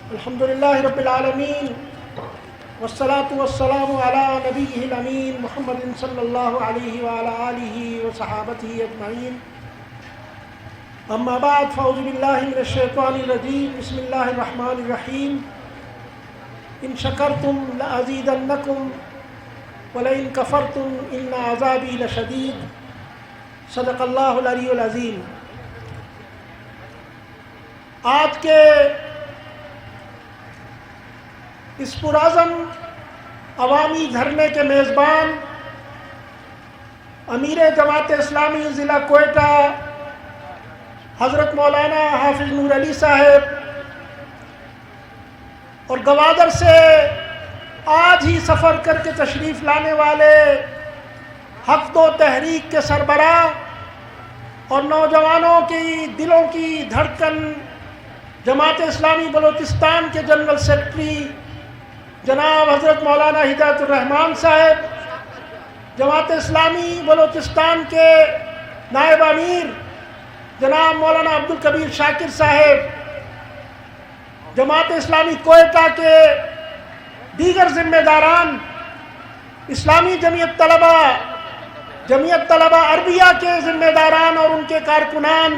الحمد لله رب العالمين والصلاة والسلام على نبيه الأمين محمد صلى الله عليه وعلى آله وصحابته أجمعين. أما بعد فأعوذ بالله من الشيطان الرجيم. بسم الله الرحمن الرحيم. إن شكرتم لأزيدنكم ولئن كفرتم إن عذابي لشديد. صدق اللہ العلی العظیم. آج کے اس پرعزم عوامی دھرنے کے میزبان امیر جماعت اسلامی ضلع کوئٹہ حضرت مولانا حافظ نور علی صاحب اور گوادر سے آج ہی سفر کر کے تشریف لانے والے حق و تحریک کے سربراہ اور نوجوانوں کی دلوں کی دھڑکن جماعت اسلامی بلوچستان کے جنرل سیکرٹری جناب حضرت مولانا ہدایت الرحمان صاحب، جماعت اسلامی بلوچستان کے نائب امیر جناب مولانا عبدالکبیر شاکر صاحب، جماعت اسلامی کوئٹہ کے دیگر ذمہ داران، اسلامی جمعیت طلبہ عربیہ کے ذمہ داران اور ان کے کارکنان،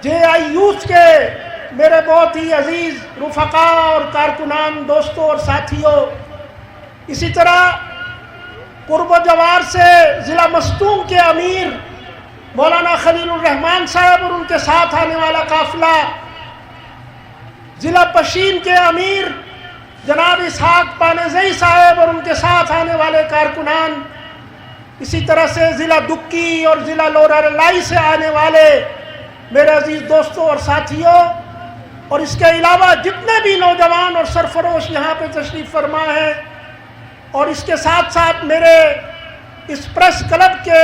JI کے میرے بہت ہی عزیز رفقا اور کارکنان، دوستوں اور ساتھیوں، اسی طرح قرب و جوار سے ضلع مستونگ کے امیر مولانا خلیل الرحمان صاحب اور ان کے ساتھ آنے والا قافلہ، ضلع پشین کے امیر جناب اسحاق پانیزئی صاحب اور ان کے ساتھ آنے والے کارکنان، اسی طرح سے ضلع دکی اور ضلع لورا سے آنے والے میرے عزیز دوستوں اور ساتھیوں، اور اس کے علاوہ جتنے بھی نوجوان اور سرفروش یہاں پہ تشریف فرما ہیں، اور اس کے ساتھ ساتھ میرے اس پریس کلب کے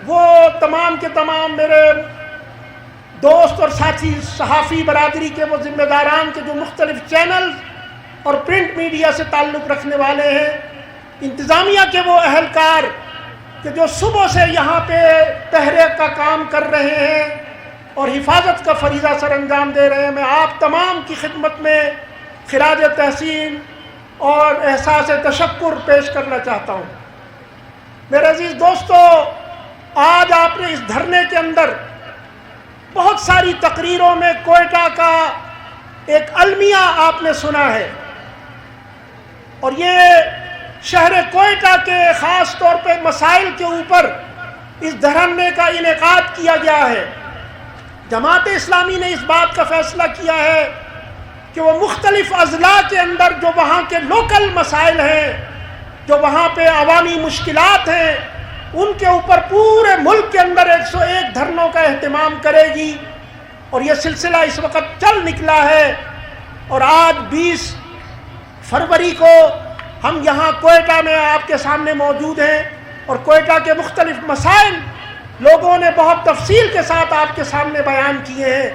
وہ تمام کے تمام میرے دوست اور ساتھی صحافی برادری کے وہ ذمہ داران کے جو مختلف چینل اور پرنٹ میڈیا سے تعلق رکھنے والے ہیں، انتظامیہ کے وہ اہلکار کہ جو صبح سے یہاں پہ پہرے کا کام کر رہے ہیں اور حفاظت کا فریضہ سر انجام دے رہے ہیں، میں آپ تمام کی خدمت میں خراج تحسین اور احساس تشکر پیش کرنا چاہتا ہوں. میرے عزیز دوستو، آج آپ نے اس دھرنے کے اندر بہت ساری تقریروں میں کوئٹہ کا ایک المیہ آپ نے سنا ہے، اور یہ شہر کوئٹہ کے خاص طور پہ مسائل کے اوپر اس دھرنے کا انعقاد کیا گیا ہے. جماعت اسلامی نے اس بات کا فیصلہ کیا ہے کہ وہ مختلف اضلاع کے اندر جو وہاں کے لوکل مسائل ہیں، جو وہاں پہ عوامی مشکلات ہیں، ان کے اوپر پورے ملک کے اندر 101 دھرنوں کا اہتمام کرے گی، اور یہ سلسلہ اس وقت چل نکلا ہے. اور آج 20 فروری کو ہم یہاں کوئٹہ میں آپ کے سامنے موجود ہیں، اور کوئٹہ کے مختلف مسائل لوگوں نے بہت تفصیل کے ساتھ آپ کے سامنے بیان کیے ہیں.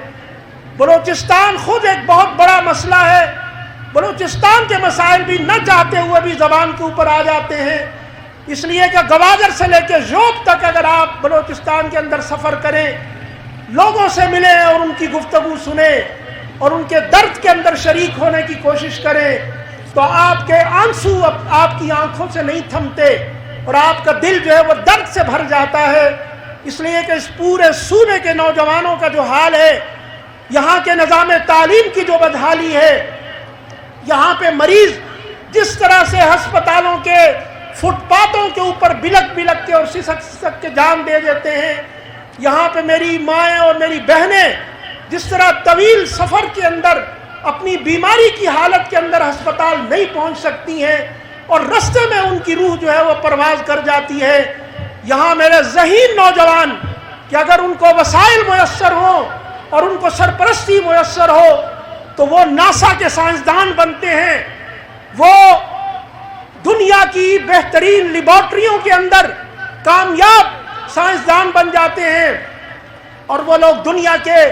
بلوچستان خود ایک بہت بڑا مسئلہ ہے. بلوچستان کے مسائل بھی نہ چاہتے ہوئے بھی زبان کے اوپر آ جاتے ہیں، اس لیے کہ گوادر سے لے کے ژوب تک اگر آپ بلوچستان کے اندر سفر کریں، لوگوں سے ملیں اور ان کی گفتگو سنیں اور ان کے درد کے اندر شریک ہونے کی کوشش کریں، تو آپ کے آنسو آپ کی آنکھوں سے نہیں تھمتے اور آپ کا دل جو ہے وہ درد سے بھر جاتا ہے. اس لیے کہ اس پورے صوبے کے نوجوانوں کا جو حال ہے، یہاں کے نظام تعلیم کی جو بدحالی ہے، یہاں پہ مریض جس طرح سے ہسپتالوں کے فٹ پاتھوں کے اوپر بلک بلک کے اور سسک سسک کے جان دے دیتے ہیں، یہاں پہ میری مائیں اور میری بہنیں جس طرح طویل سفر کے اندر اپنی بیماری کی حالت کے اندر ہسپتال نہیں پہنچ سکتی ہیں اور رستے میں ان کی روح جو ہے وہ پرواز کر جاتی ہے. یہاں میرے ذہین نوجوان کہ اگر ان کو وسائل میسر ہوں اور ان کو سرپرستی میسر ہو تو وہ ناسا کے سائنسدان بنتے ہیں، وہ دنیا کی بہترین لیبارٹریوں کے اندر کامیاب سائنسدان بن جاتے ہیں، اور وہ لوگ دنیا کے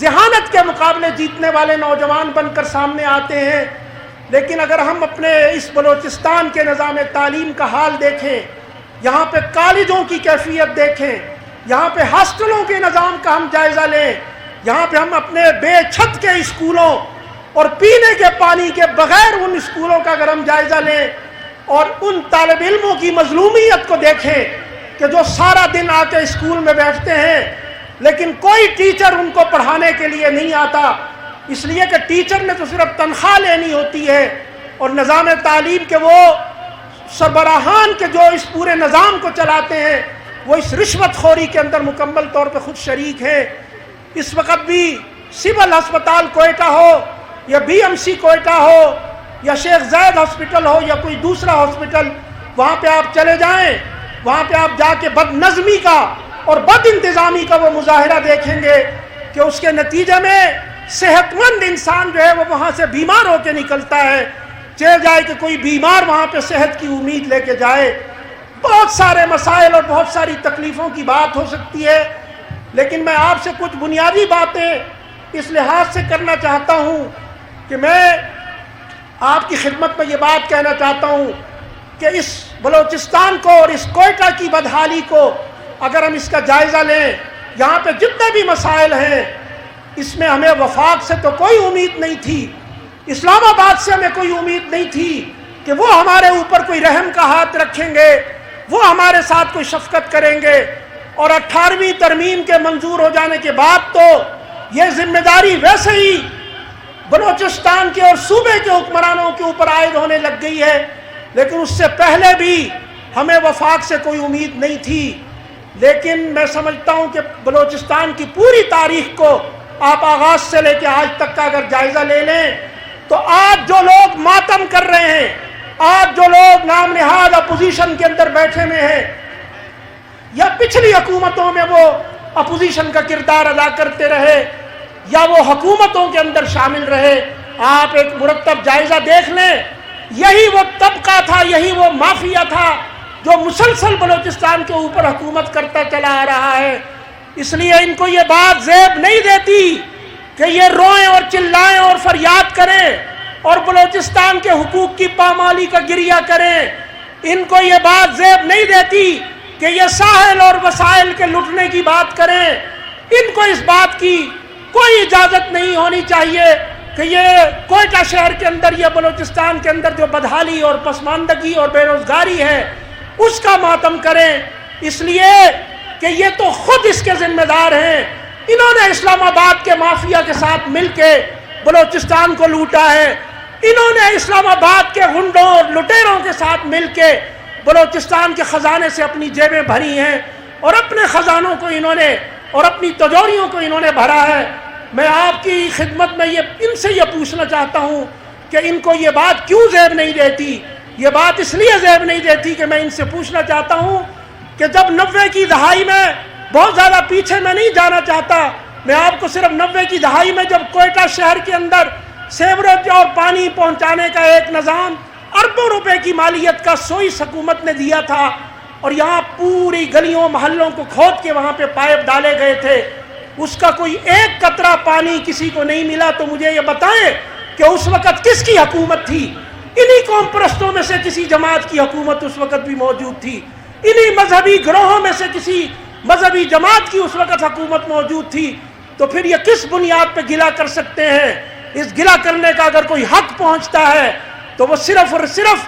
ذہانت کے مقابلے جیتنے والے نوجوان بن کر سامنے آتے ہیں. لیکن اگر ہم اپنے اس بلوچستان کے نظام تعلیم کا حال دیکھیں، یہاں پہ کالجوں کی کیفیت دیکھیں، یہاں پہ ہاسٹلوں کے نظام کا ہم جائزہ لیں، یہاں پہ ہم اپنے بے چھت کے اسکولوں اور پینے کے پانی کے بغیر ان اسکولوں کا اگر ہم جائزہ لیں اور ان طالب علموں کی مظلومیت کو دیکھیں کہ جو سارا دن آ کے اسکول میں بیٹھتے ہیں لیکن کوئی ٹیچر ان کو پڑھانے کے لیے نہیں آتا، اس لیے کہ ٹیچر نے تو صرف تنخواہ لینی ہوتی ہے، اور نظام تعلیم کے وہ سربراہان کے جو اس پورے نظام کو چلاتے ہیں وہ اس رشوت خوری کے اندر مکمل طور پہ خود شریک ہیں۔ اس وقت بھی سول ہسپتال کوئٹہ ہو یا بی ایم سی کوئٹہ ہو یا شیخ زید ہاسپٹل ہو یا کوئی دوسرا ہاسپٹل، وہاں پہ آپ چلے جائیں، وہاں پہ آپ جا کے بد نظمی کا اور بد انتظامی کا وہ مظاہرہ دیکھیں گے کہ اس کے نتیجے میں صحت مند انسان جو ہے وہ وہاں سے بیمار ہو کے نکلتا ہے، چل جائے کہ کوئی بیمار وہاں پہ صحت کی امید لے کے جائے۔ بہت سارے مسائل اور بہت ساری تکلیفوں کی بات ہو سکتی ہے، لیکن میں آپ سے کچھ بنیادی باتیں اس لحاظ سے کرنا چاہتا ہوں کہ میں آپ کی خدمت میں یہ بات کہنا چاہتا ہوں کہ اس بلوچستان کو اور اس کوئٹہ کی بدحالی کو اگر ہم اس کا جائزہ لیں، یہاں پہ جتنے بھی مسائل ہیں اس میں ہمیں وفاق سے تو کوئی امید نہیں تھی، اسلام آباد سے ہمیں کوئی امید نہیں تھی کہ وہ ہمارے اوپر کوئی رحم کا ہاتھ رکھیں گے، وہ ہمارے ساتھ کوئی شفقت کریں گے، اور 18ویں ترمیم کے منظور ہو جانے کے بعد تو یہ ذمہ داری ویسے ہی بلوچستان کے اور صوبے کے حکمرانوں کے اوپر عائد ہونے لگ گئی ہے، لیکن اس سے پہلے بھی ہمیں وفاق سے کوئی امید نہیں تھی۔ لیکن میں سمجھتا ہوں کہ بلوچستان کی پوری تاریخ کو آپ آغاز سے لے کے آج تک کا اگر جائزہ لے لیں تو آج جو لوگ ماتم کر رہے ہیں، آج جو لوگ نام نہاد اپوزیشن کے اندر بیٹھے ہوئے ہیں یا پچھلی حکومتوں میں وہ اپوزیشن کا کردار ادا کرتے رہے یا وہ حکومتوں کے اندر شامل رہے، آپ ایک مرتب جائزہ دیکھ لیں، یہی وہ طبقہ تھا، یہی وہ مافیا تھا جو مسلسل بلوچستان کے اوپر حکومت کرتا چلا آ رہا ہے۔ اس لیے ان کو یہ بات زیب نہیں دیتی کہ یہ روئیں اور چلائیں اور فریاد کریں اور بلوچستان کے حقوق کی پامالی کا گریہ کریں، ان کو یہ بات زیب نہیں دیتی کہ یہ ساحل اور وسائل کے لٹنے کی بات کریں، ان کو اس بات کی کوئی اجازت نہیں ہونی چاہیے کہ یہ کوئٹہ شہر کے اندر یا بلوچستان کے اندر جو بدحالی اور پسماندگی اور بے روزگاری ہے اس کا ماتم کریں، اس لیے کہ یہ تو خود اس کے ذمہ دار ہیں، انہوں نے اسلام آباد کے مافیا کے ساتھ مل کے بلوچستان کو لوٹا ہے، انہوں نے اسلام آباد کے غنڈوں اور لٹیروں کے ساتھ مل کے بلوچستان کے خزانے سے اپنی جیبیں بھری ہیں اور اپنے خزانوں کو انہوں نے اور اپنی تجوریوں کو انہوں نے بھرا ہے۔ میں آپ کی خدمت میں ان سے یہ پوچھنا چاہتا ہوں کہ ان کو یہ بات کیوں زیب نہیں دیتی؟ یہ بات اس لیے زیب نہیں دیتی کہ میں ان سے پوچھنا چاہتا ہوں کہ جب 90 کی دہائی میں، بہت زیادہ پیچھے میں نہیں جانا چاہتا، میں آپ کو صرف 90 کی دہائی میں جب کوئٹہ شہر کے اندر سیوریج اور پانی پہنچانے کا ایک نظام اربوں روپے کی مالیت کا سوئس حکومت نے دیا تھا اور یہاں پوری گلیوں محلوں کو کھود کے وہاں پہ پائپ ڈالے گئے تھے، اس کا کوئی ایک قطرہ پانی کسی کو نہیں ملا، تو مجھے یہ بتائیں کہ اس وقت کس کی حکومت تھی؟ انہی قوم پرستوں میں سے کسی جماعت کی حکومت اس وقت بھی موجود تھی، انہی مذہبی گروہوں میں سے کسی مذہبی جماعت کی اس وقت حکومت موجود تھی، تو پھر یہ کس بنیاد پہ گلہ کر سکتے ہیں؟ اس گلہ کرنے کا اگر کوئی حق پہنچتا ہے تو وہ صرف اور صرف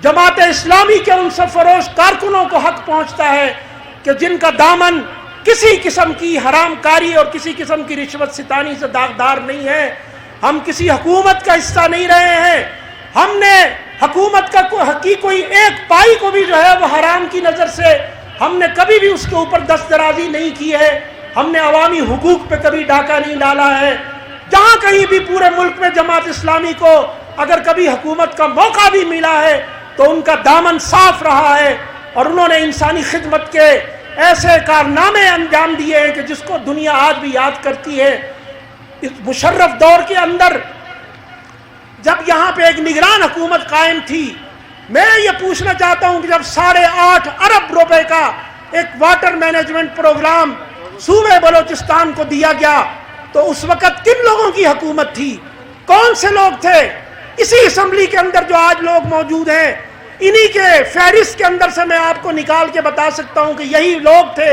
جماعت اسلامی کے ان سرفروش کارکنوں کو حق پہنچتا ہے کہ جن کا دامن کسی قسم کی حرام کاری اور کسی قسم کی رشوت ستانی سے داغدار نہیں ہے۔ ہم کسی حکومت کا حصہ نہیں رہے ہیں، ہم نے حکومت کا کوئی ایک پائی کو بھی جو ہے وہ حرام کی نظر سے ہم نے کبھی بھی اس کے اوپر دست درازی نہیں کی ہے، ہم نے عوامی حقوق پہ کبھی ڈاکہ نہیں ڈالا ہے۔ جہاں کہیں بھی پورے ملک میں جماعت اسلامی کو اگر کبھی حکومت کا موقع بھی ملا ہے تو ان کا دامن صاف رہا ہے اور انہوں نے انسانی خدمت کے ایسے کارنامے انجام دیے ہیں کہ جس کو دنیا آج بھی یاد کرتی ہے۔ اس مشرف دور کے اندر جب یہاں پہ ایک نگران حکومت قائم تھی، میں یہ پوچھنا چاہتا ہوں کہ جب 8.5 ارب روپے کا ایک واٹر مینجمنٹ پروگرام صوبے بلوچستان کو دیا گیا تو اس وقت کن لوگوں کی حکومت تھی؟ کون سے لوگ تھے؟ اسی اسمبلی کے اندر جو آج لوگ موجود ہیں، انہی کے فہرست کے اندر سے میں آپ کو نکال کے بتا سکتا ہوں کہ یہی لوگ تھے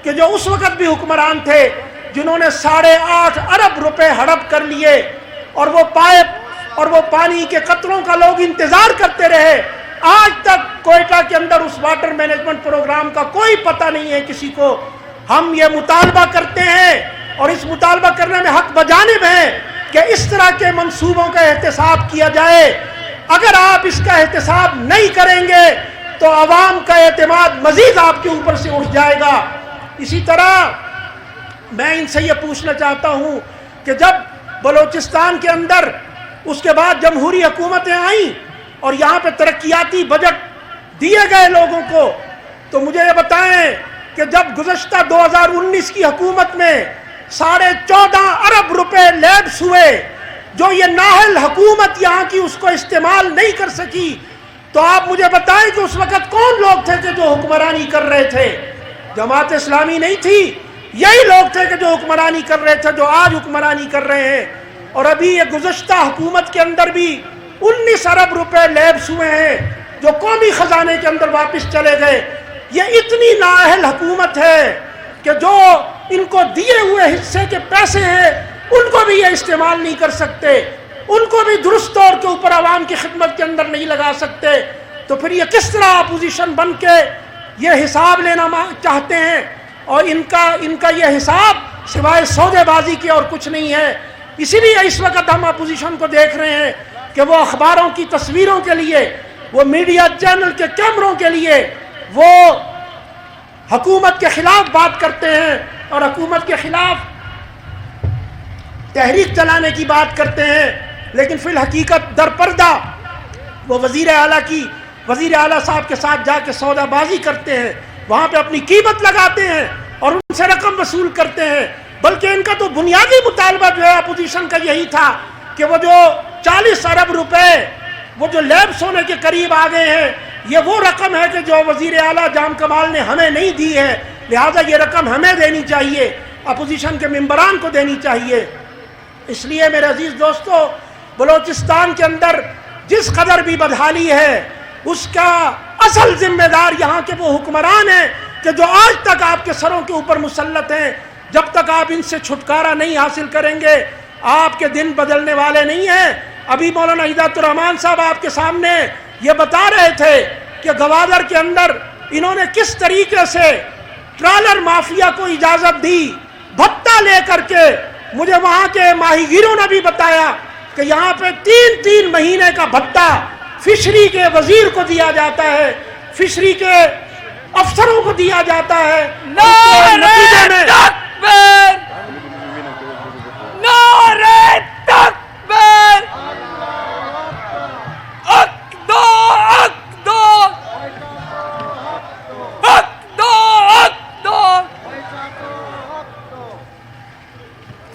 کہ جو اس وقت بھی حکمران تھے، جنہوں نے 8.5 ارب روپے ہڑپ کر لیے اور وہ پائپ اور وہ پانی کے قطروں کا لوگ انتظار کرتے رہے. آج تک کوئٹہ کے اندر اس واٹر مینجمنٹ پروگرام کا کوئی پتہ نہیں ہے کسی کو. ہم یہ مطالبہ کرتے ہیں اور اس مطالبہ کرنے میں حق بجانب ہے کہ اس طرح کے منصوبوں کا احتساب کیا جائے. اگر آپ اس کا احتساب نہیں کریں گے تو عوام کا اعتماد مزید آپ کے اوپر سے اٹھ جائے گا. اسی طرح میں ان سے یہ پوچھنا چاہتا ہوں کہ جب بلوچستان کے اندر اس کے بعد جمہوری حکومتیں آئیں اور یہاں پہ ترقیاتی بجٹ دیے گئے لوگوں کو، تو مجھے یہ بتائیں کہ جب گزشتہ 2019 کی حکومت میں 14.5 ارب روپے لیبس ہوئے، جو یہ نااہل حکومت یہاں کی اس کو استعمال نہیں کر سکی، تو آپ مجھے بتائیں کہ اس وقت کون لوگ تھے کہ جو حکمرانی کر رہے تھے؟ جماعت اسلامی نہیں تھی، یہی لوگ تھے کہ جو حکمرانی کر رہے تھے، جو آج حکمرانی کر رہے ہیں. اور ابھی یہ گزشتہ حکومت کے اندر بھی 19 ارب روپے لیبس ہوئے ہیں جو قومی خزانے کے اندر واپس چلے گئے. یہ اتنی نااہل حکومت ہے کہ جو ان کو دیے ہوئے حصے کے پیسے ہیں ان کو بھی یہ استعمال نہیں کر سکتے، ان کو بھی درست طور کے اوپر عوام کی خدمت کے اندر نہیں لگا سکتے. تو پھر یہ کس طرح اپوزیشن بن کے یہ حساب لینا چاہتے ہیں؟ اور ان کا یہ حساب سوائے سودے بازی کے اور کچھ نہیں ہے. اسی لیے اس وقت ہم اپوزیشن کو دیکھ رہے ہیں کہ وہ اخباروں کی تصویروں کے لیے، وہ میڈیا چینل کے کیمروں کے لیے وہ حکومت کے خلاف بات کرتے ہیں اور حکومت کے خلاف تحریک چلانے کی بات کرتے ہیں، لیکن فی الحقیقت در پردہ وہ وزیر اعلیٰ صاحب کے ساتھ جا کے سودا بازی کرتے ہیں، وہاں پہ اپنی قیمت لگاتے ہیں اور ان سے رقم وصول کرتے ہیں. بلکہ ان کا تو بنیادی مطالبہ جو ہے اپوزیشن کا یہی تھا کہ وہ جو 40 ارب روپے وہ جو لیبس ہونے کے قریب آ گئے ہیں، یہ وہ رقم ہے کہ جو وزیر اعلیٰ جام کمال نے ہمیں نہیں دی ہے، لہٰذا یہ رقم ہمیں دینی چاہیے، اپوزیشن کے ممبران کو دینی چاہیے. اس لیے میرے عزیز دوستو، بلوچستان کے اندر جس قدر بھی بدحالی ہے اس کا اصل ذمہ دار یہاں کے وہ حکمران ہیں کہ جو آج تک آپ کے سروں کے اوپر مسلط ہیں. جب تک آپ ان سے چھٹکارا نہیں حاصل کریں گے آپ کے دن بدلنے والے نہیں ہیں. ابھی مولانا ہدایت الرحمان صاحب آپ کے سامنے یہ بتا رہے تھے کہ گوادر کے اندر انہوں نے کس طریقے سے ٹرالر مافیا کو اجازت دی بھتہ لے کر کے. مجھے وہاں کے ماہی گیروں نے بھی بتایا کہ یہاں پہ 3 مہینے کا بھتہ فشری کے وزیر کو دیا جاتا ہے، فشری کے افسروں کو دیا جاتا ہے. نتیجے میں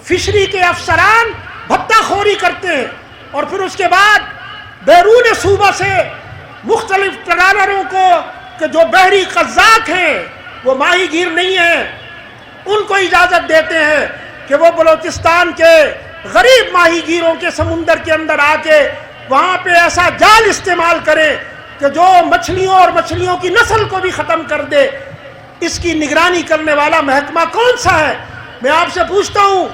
فشری کے افسران بھتہ خوری کرتے ہیں اور پھر اس کے بعد بیرون صوبہ سے مختلف ٹرالروں کو کہ جو بحری قزاق ہیں، وہ ماہی گیر نہیں ہیں، ان کو اجازت دیتے ہیں کہ وہ بلوچستان کے غریب ماہی گیروں کے سمندر کے اندر آ کے وہاں پہ ایسا جال استعمال کریں کہ جو مچھلیوں اور مچھلیوں کی نسل کو بھی ختم کر دے. اس کی نگرانی کرنے والا محکمہ کون سا ہے؟ میں آپ سے پوچھتا ہوں.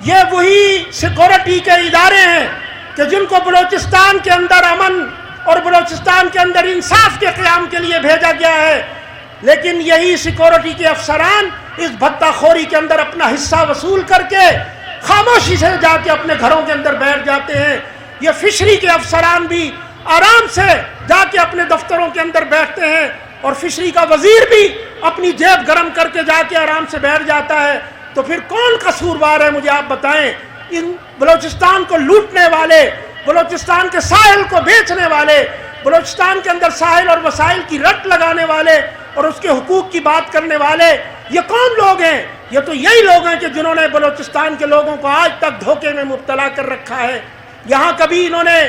یہ وہی سیکورٹی کے ادارے ہیں کہ جن کو بلوچستان کے اندر امن اور بلوچستان کے اندر انصاف کے قیام کے لیے بھیجا گیا ہے، لیکن یہی سیکورٹی کے افسران اس بھتہ خوری کے اندر اپنا حصہ وصول کر کے خاموشی سے جا کے اپنے گھروں کے اندر بیٹھ جاتے ہیں. یہ فشری کے افسران بھی آرام سے جا کے اپنے دفتروں کے اندر بیٹھتے ہیں اور فشری کا وزیر بھی اپنی جیب گرم کر کے جا کے آرام سے بیٹھ جاتا ہے. تو پھر کون قصوروار ہے؟ مجھے آپ بتائیں. ان بلوچستان کو لوٹنے والے، بلوچستان کے ساحل کو بیچنے والے، بلوچستان کے اندر ساحل اور وسائل کی رٹ لگانے والے اور اس کے حقوق کی بات کرنے والے یہ کون لوگ ہیں؟ یہ تو یہی لوگ ہیں کہ جنہوں نے بلوچستان کے لوگوں کو آج تک دھوکے میں مبتلا کر رکھا ہے. یہاں کبھی انہوں نے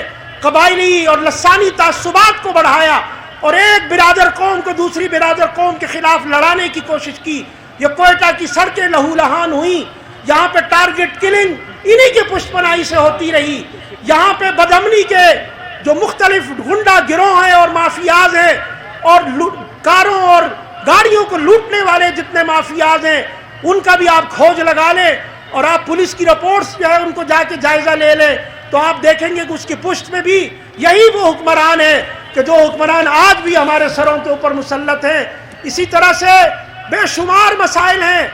قبائلی اور لسانی تعصبات کو بڑھایا اور ایک برادر قوم کو دوسری برادر قوم کے خلاف لڑانے کی کوشش کی. یہ کوئٹہ کی سڑکیں لہو لہان ہوئی، یہاں پہ ٹارگٹ کلنگ انہی کی پشت پناہی سے ہوتی رہی. یہاں پہ بدامنی کے جو مختلف گنڈا گروہ ہیں اور مافیاز ہیں اور کاروں اور گاڑیوں کو لوٹنے والے جتنے مافیاز ہیں ان کا بھی آپ کھوج لگا لیں اور آپ پولیس کی رپورٹس جو ہے ان کو جا کے جائزہ لے لیں. تو آپ دیکھیں گے کہ اس کی پشت میں بھی یہی وہ حکمران ہیں کہ جو حکمران آج بھی ہمارے سروں کے اوپر مسلط ہیں۔ اسی طرح سے بے شمار مسائل ہیں،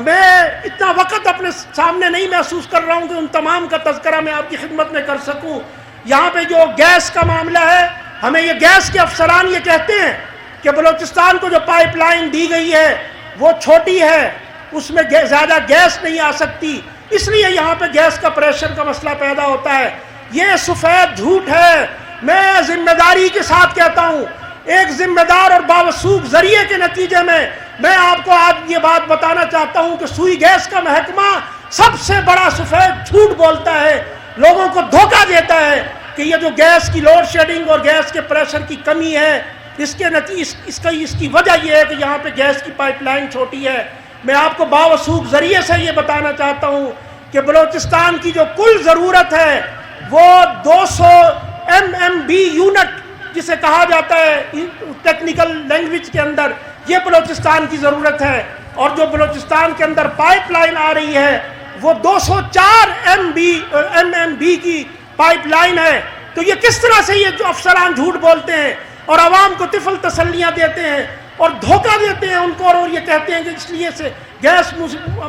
میں اتنا وقت اپنے سامنے نہیں محسوس کر رہا ہوں کہ ان تمام کا تذکرہ میں آپ کی خدمت میں کر سکوں۔ یہاں پہ جو گیس کا معاملہ ہے، ہمیں یہ گیس کے افسران یہ کہتے ہیں کہ بلوچستان کو جو پائپ لائن دی گئی ہے وہ چھوٹی ہے، اس میں زیادہ گیس نہیں آ سکتی، اس لیے یہاں پہ گیس کا پریشر کا مسئلہ پیدا ہوتا ہے۔ یہ سفید جھوٹ ہے۔ میں ذمہ داری کے ساتھ کہتا ہوں، ایک ذمہ دار اور باوثوق ذریعے کے نتیجے میں آپ کو آج یہ بات بتانا چاہتا ہوں کہ سوئی گیس کا محکمہ سب سے بڑا سفید جھوٹ بولتا ہے، لوگوں کو دھوکہ دیتا ہے کہ یہ جو گیس کی لوڈ شیڈنگ اور گیس کے پریشر کی کمی ہے، اس کی وجہ یہ ہے کہ یہاں پہ گیس کی پائپ لائن چھوٹی ہے۔ میں آپ کو باوثوق ذریعے سے یہ بتانا چاہتا ہوں کہ بلوچستان کی جو کل ضرورت ہے وہ 200 MMB یونٹ جسے کہا جاتا ہے ٹیکنیکل لینگویج کے اندر، یہ بلوچستان کی ضرورت ہے، اور جو بلوچستان کے اندر پائپ لائن آ رہی ہے وہ 204 MMB کی پائپ لائن ہے۔ تو یہ کس طرح سے یہ جو افسران جھوٹ بولتے ہیں اور عوام کو طفل تسلیاں دیتے ہیں اور دھوکہ دیتے ہیں ان کو، اور یہ کہتے ہیں کہ اس لیے سے گیس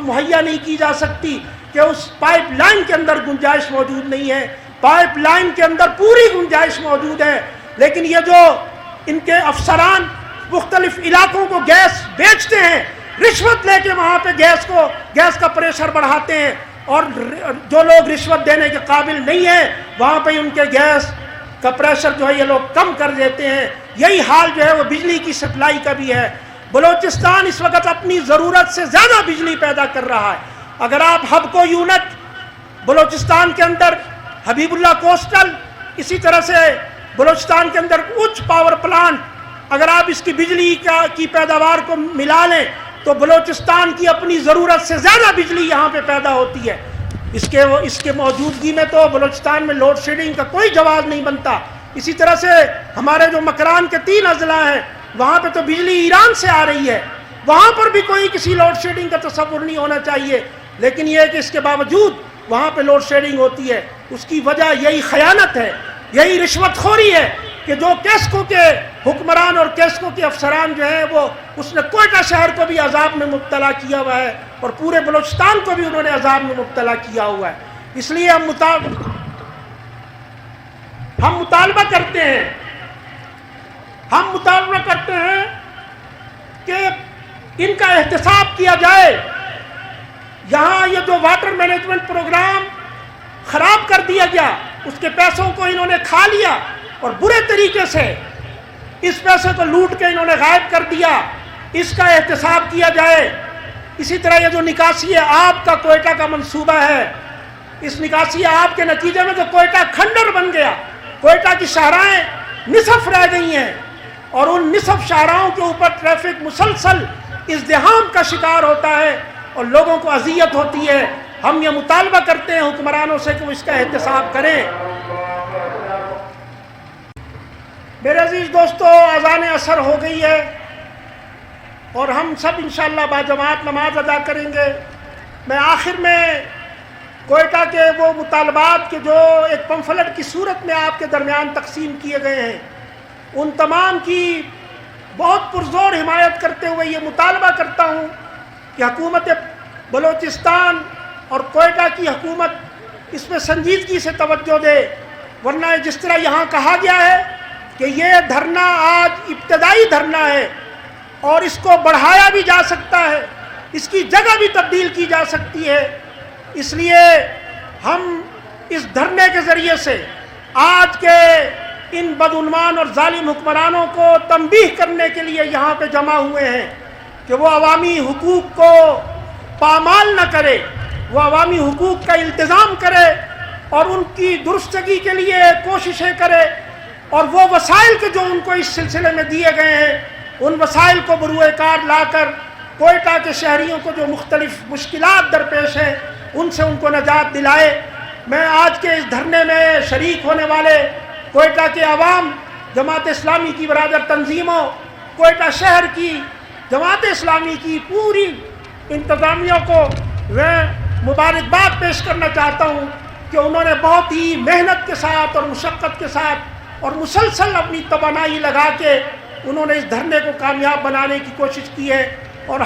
مہیا نہیں کی جا سکتی کہ اس پائپ لائن کے اندر گنجائش موجود نہیں ہے۔ پائپ لائن کے اندر پوری گنجائش موجود ہے، لیکن یہ جو ان کے افسران مختلف علاقوں کو گیس بیچتے ہیں، رشوت لے کے وہاں پہ گیس کا پریشر بڑھاتے ہیں، اور جو لوگ رشوت دینے کے قابل نہیں ہیں وہاں پہ ان کے گیس کا پریشر جو ہے یہ لوگ کم کر دیتے ہیں۔ یہی حال جو ہے وہ بجلی کی سپلائی کا بھی ہے۔ بلوچستان اس وقت اپنی ضرورت سے زیادہ بجلی پیدا کر رہا ہے۔ اگر آپ ہبکو یونٹ بلوچستان کے اندر، حبیب اللہ کوسٹل، اسی طرح سے بلوچستان کے اندر اچ پاور پلانٹ، اگر آپ اس کی بجلی کی پیداوار کو ملا لیں تو بلوچستان کی اپنی ضرورت سے زیادہ بجلی یہاں پہ پیدا ہوتی ہے۔ اس کے موجودگی میں تو بلوچستان میں لوڈ شیڈنگ کا کوئی جواز نہیں بنتا۔ اسی طرح سے ہمارے جو مکران کے 3 اضلاع ہیں وہاں پہ تو بجلی ایران سے آ رہی ہے، وہاں پر بھی کوئی کسی لوڈ شیڈنگ کا تصور نہیں ہونا چاہیے، لیکن یہ ہے کہ اس کے باوجود وہاں پہ لوڈ شیڈنگ ہوتی ہے۔ اس کی وجہ یہی خیانت ہے، یہی رشوت خوری ہے کہ جو کیسکو کے حکمران اور کیسکو کے افسران جو ہیں وہ اس نے کوئٹہ شہر کو بھی عذاب میں مبتلا کیا ہوا ہے، اور پورے بلوچستان کو بھی انہوں نے عذاب میں مبتلا کیا ہوا ہے۔ اس لیے ہم مطالبہ کرتے ہیں کہ ان کا احتساب کیا جائے۔ یہاں یہ جو واٹر مینجمنٹ پروگرام خراب کر دیا گیا، اس کے پیسوں کو انہوں نے کھا لیا اور برے طریقے سے اس پیسے کو لوٹ کے انہوں نے غائب کر دیا، اس کا احتساب کیا جائے۔ اسی طرح یہ جو نکاسی آب کا کوئٹہ کا منصوبہ ہے، اس نکاسی آب کے نتیجے میں جو کوئٹہ کھنڈر بن گیا، کوئٹہ کی شاہراہیں نصف رہ گئی ہیں، اور ان نصف شاہراہوں کے اوپر ٹریفک مسلسل ازدحام کا شکار ہوتا ہے اور لوگوں کو اذیت ہوتی ہے۔ ہم یہ مطالبہ کرتے ہیں حکمرانوں سے کہ وہ اس کا احتساب کریں۔ میرے عزیز دوستو، اذان عصر ہو گئی ہے اور ہم سب انشاءاللہ باجماعت نماز ادا کریں گے۔ میں آخر میں کوئٹہ کے وہ مطالبات کے جو ایک پمفلٹ کی صورت میں آپ کے درمیان تقسیم کیے گئے ہیں، ان تمام کی بہت پرزور حمایت کرتے ہوئے یہ مطالبہ کرتا ہوں کہ حکومت بلوچستان اور کوئٹہ کی حکومت اس میں سنجیدگی سے توجہ دے، ورنہ جس طرح یہاں کہا گیا ہے کہ یہ دھرنا آج ابتدائی دھرنا ہے اور اس کو بڑھایا بھی جا سکتا ہے، اس کی جگہ بھی تبدیل کی جا سکتی ہے۔ اس لیے ہم اس دھرنے کے ذریعے سے آج کے ان بدعنوان اور ظالم حکمرانوں کو تنبیہ کرنے کے لیے یہاں پہ جمع ہوئے ہیں کہ وہ عوامی حقوق کو پامال نہ کرے، وہ عوامی حقوق کا التزام کرے اور ان کی درستگی کے لیے کوششیں کرے، اور وہ وسائل کے جو ان کو اس سلسلے میں دیے گئے ہیں ان وسائل کو بروئے کار لا کر کوئٹہ کے شہریوں کو جو مختلف مشکلات درپیش ہیں ان سے ان کو نجات دلائے۔ میں آج کے اس دھرنے میں شریک ہونے والے کوئٹہ کے عوام، جماعت اسلامی کی برادر تنظیموں، کوئٹہ شہر کی جماعت اسلامی کی پوری انتظامیہ کو میں مبارکباد پیش کرنا چاہتا ہوں کہ انہوں نے بہت ہی محنت کے ساتھ اور مشقت کے ساتھ اور مسلسل اپنی توانائی لگا کے انہوں نے اس دھرنے کو کامیاب بنانے کی کوشش کی ہے اور